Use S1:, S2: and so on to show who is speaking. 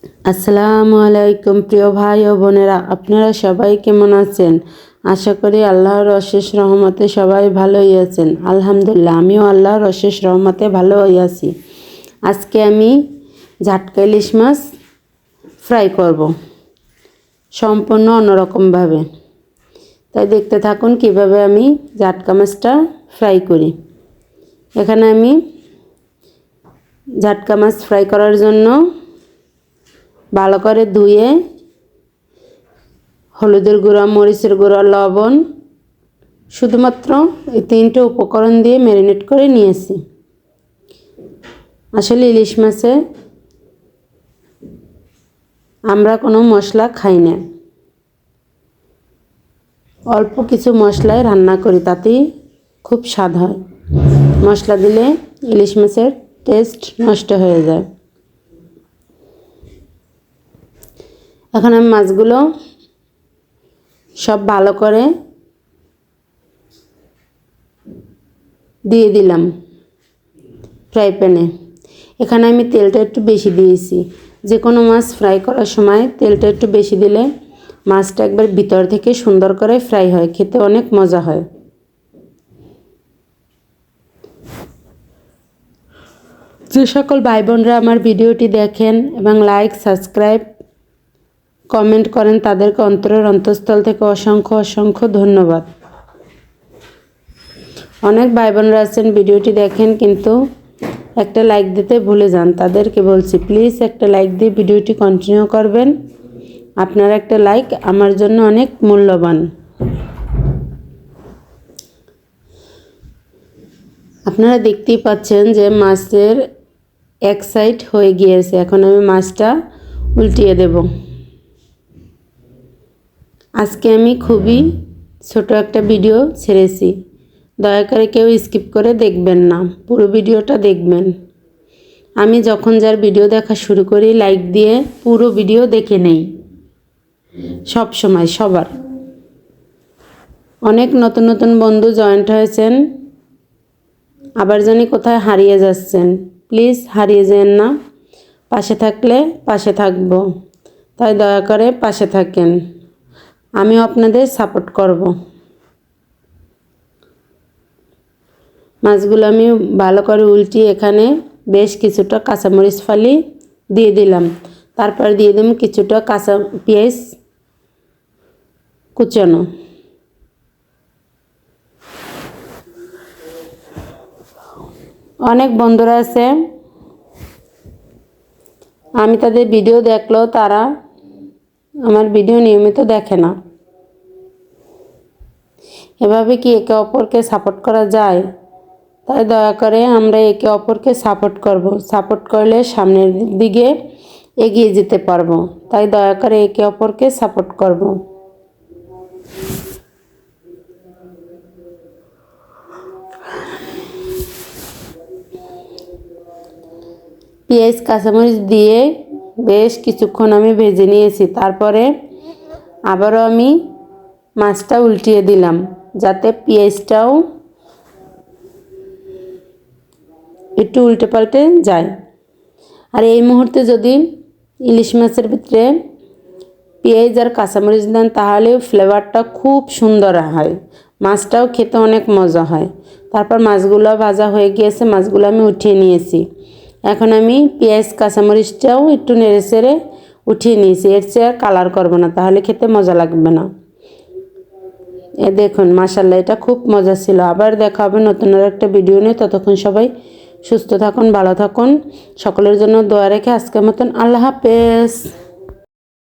S1: আসসালামু আলাইকুম প্রিয় ভাই ও বোনেরা, আপনারা সবাই কেমন আছেন? আশা করি আল্লাহর অশেষ রহমতে সবাই ভালোই আছেন। আলহামদুলিল্লাহ, আমিও আল্লাহর অশেষ রহমতে ভালোই আছি। আজকে আমি ঝাটকা ইলিশ মাছ ফ্রাই করব সম্পূর্ণ অন্যরকমভাবে। তাই দেখতে থাকুন কিভাবে আমি ঝাটকা মাছটা ফ্রাই করি। এখানে আমি ঝাটকা মাছ ফ্রাই করার জন্য ভালো করে ধুয়ে হলুদের গুঁড়া, মরিচের গুঁড়া, লবণ শুধুমাত্র এই তিনটে উপকরণ দিয়ে ম্যারিনেট করে নিয়েছি। আসলে ইলিশ মাছে আমরা কোনো মশলা খাই না, অল্প কিছু মশলায় রান্না করি, তাতেই খুব স্বাদ হয়। মশলা দিলে ইলিশ মাছের টেস্ট নষ্ট হয়ে যায়। এখন আমি মাছগুলো সব ভালো করে দিয়ে দিলাম ফ্রাই প্যানে। এখানে আমি তেলটা একটু বেশি দিয়েছি। যে কোনো মাছ ফ্রাই করার সময় তেলটা একটু বেশি দিলে মাছটা একবার ভিতর থেকে সুন্দর করে ফ্রাই হয়, খেতে অনেক মজা হয়। যে সকল ভাই বোনরা আমার ভিডিওটি দেখেন এবং লাইক, সাবস্ক্রাইব, কমেন্ট করেন, তাদেরকে অন্তরের অন্তঃস্থল থেকে অসংখ্য অসংখ্য ধন্যবাদ। অনেক ভাই বোনরা আছেন ভিডিওটি দেখেন কিন্তু একটা লাইক দিতে ভুলে যান। তাদেরকে বলছি প্লিজ একটা লাইক দিয়ে ভিডিওটি কন্টিনিউ করবেন। আপনার একটা লাইক আমার জন্য অনেক মূল্যবান। আপনারা দেখতেই পাচ্ছেন যে মাছের এক সাইড হয়ে গিয়েছে। এখন আমি মাছটা উল্টিয়ে দেব। আজকে আমি খুবই ছোট একটা ভিডিও ছেড়েছি, দয়া করে কেউ স্কিপ করে দেখবেন না, পুরো ভিডিওটা দেখবেন। আমি যখন যার ভিডিও দেখা শুরু করি লাইক দিয়ে পুরো ভিডিও দেখে নেই সব সময় সবার। অনেক নতুন নতুন বন্ধু জয়েন্ট হয়েছেন, আবার জানি কোথায় হারিয়ে যাচ্ছেন। প্লিজ হারিয়ে যেন না, পাশে থাকলে পাশে থাকব, তাই দয়া করে পাশে থাকেন, আমিও আপনাদের সাপোর্ট করব। মাছগুলো আমি ভালো করে উল্টিয়ে এখানে বেশ কিছুটা কাঁচামরিচ ফালি দিয়ে দিলাম। তারপর দিয়ে দিলাম কিছুটা কাঁচা পেঁয়াজ কুচানো। অনেক বন্ধুরা আছে আমি তাদের ভিডিও দেখলেও তারা আমার ভিডিও নিয়মিত দেখে না। এভাবে কি একে অপরকে সাপোর্ট করা যায়? তাই দয়া করে আমরা একে অপরকে সাপোর্ট করব। সাপোর্ট করলে সামনের দিকে এগিয়ে যেতে পারবো। তাই দয়া করে একে অপরকে সাপোর্ট করব। পেঁয়াজ কাঁচামরিচ দিয়ে বেশ কিছুক্ষণ আমি ভেজে নিয়েছি। তারপরে আবারও আমি মাছটা উল্টিয়ে দিলাম যাতে পেঁয়াজটাও একটু উল্টে পাল্টে যায়। আর এই মুহূর্তে যদি ইলিশ মাছের ভিতরে পেঁয়াজ আর কাঁচামরিচ দেন তাহলে ফ্লেভারটা খুব সুন্দর হয়, মাছটাও খেতে অনেক মজা হয়। তারপর মাছগুলো ভাজা হয়ে গিয়েছে, মাছগুলো আমি উঠিয়ে নিয়েছি। এখন আমি পেঁয়াজ কাঁচামরিচটাও একটু নেড়ে চেড়ে উঠিয়ে নিয়েছি। এর চেয়ে আর কালার করবো না, তাহলে খেতে মজা লাগবে না। এ দেখুন মাশাআল্লাহ, এটা খুব মজা ছিল। আবার দেখা হবে নতুন আর একটা ভিডিও নিয়ে। ততক্ষণ সবাই সুস্থ থাকুন, ভালো থাকুন। সকলের জন্য দোয়া রেখে আজকের মতন আল্লাহ হাফেজ।